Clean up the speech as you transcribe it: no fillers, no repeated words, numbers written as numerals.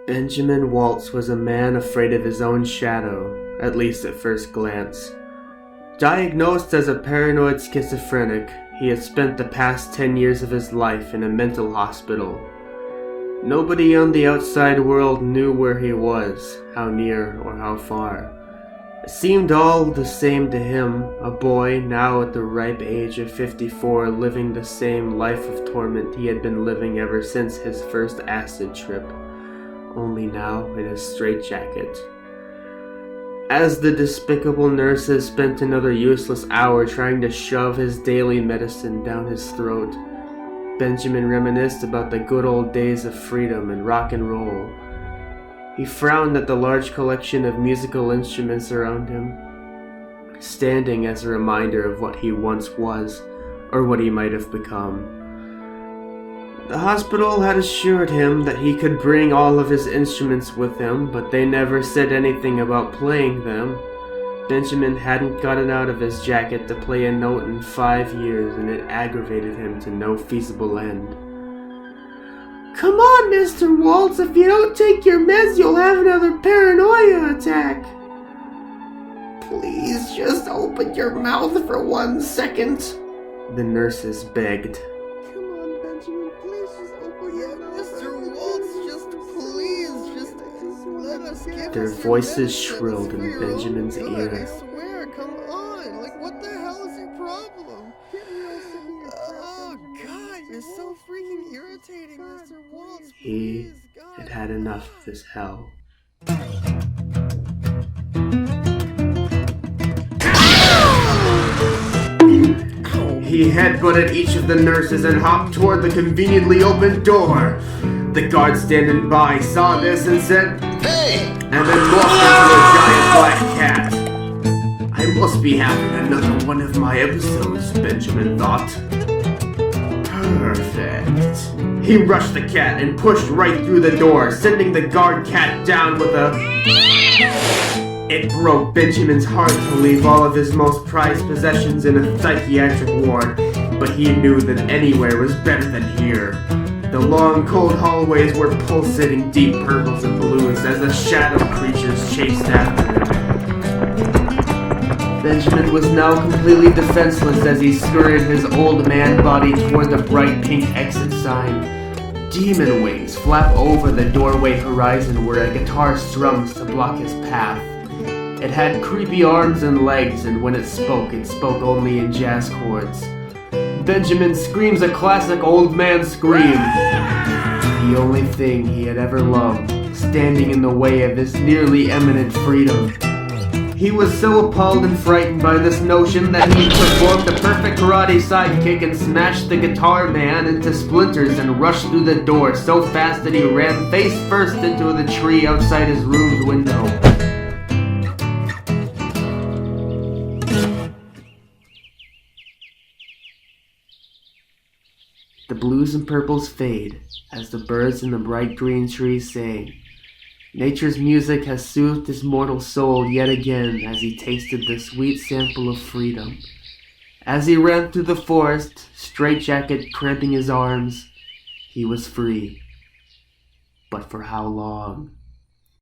Benjamin Waltz was a man afraid of his own shadow, at least at first glance. Diagnosed as a paranoid schizophrenic, he had spent the past 10 years of his life in a mental hospital. Nobody on the outside world knew where he was, how near or how far. It seemed all the same to him, a boy now at the ripe age of 54 living the same life of torment he had been living ever since his first acid trip, only now in a straitjacket. As the despicable nurses spent another useless hour trying to shove his daily medicine down his throat, Benjamin reminisced about the good old days of freedom and rock and roll. He frowned at the large collection of musical instruments around him, standing as a reminder of what he once was, or what he might have become. The hospital had assured him that he could bring all of his instruments with him, but they never said anything about playing them. Benjamin hadn't gotten out of his jacket to play a note in 5 years, and it aggravated him to no feasible end. "Come on, Mr. Waltz, if you don't take your meds, you'll have another paranoia attack." "Please just open your mouth for 1 second, the nurses begged. Come on, Benjamin, please just open your mouth. Mr. Waltz, just let us give Their us your voices medicine. shrilled It's in for your Benjamin's own good, ear. I swear, come on. Like, what the hell is your problem? Oh, God, you're so freaking irritating, Mr. Waltz. He Please, God. had had enough of this hell. He headbutted each of the nurses and hopped toward the conveniently opened door. The guard standing by saw this and said, "Hey!" and then morphed into a giant black cat. I must be having another one of my episodes, Benjamin thought. Perfect. He rushed the cat and pushed right through the door, sending the guard cat down with a... It broke Benjamin's heart to leave all of his most prized possessions in a psychiatric ward, but he knew that anywhere was better than here. The long, cold hallways were pulsating deep purples and blues as the shadow creatures chased after him. Benjamin was now completely defenseless as he scurried his old man body toward the bright pink exit sign. Demon wings flap over the doorway horizon where a guitar strums to block his path. It had creepy arms and legs, and when it spoke only in jazz chords. Benjamin screams a classic old man scream. The only thing he had ever loved, standing in the way of his nearly imminent freedom. He was so appalled and frightened by this notion that he performed the perfect karate sidekick and smashed the guitar man into splinters and rushed through the door so fast that he ran face first into the tree outside his room's window. The blues and purples fade as the birds in the bright green trees sing. Nature's music has soothed his mortal soul yet again as he tasted the sweet sample of freedom. As he ran through the forest, straitjacket cramping his arms, he was free. But for how long?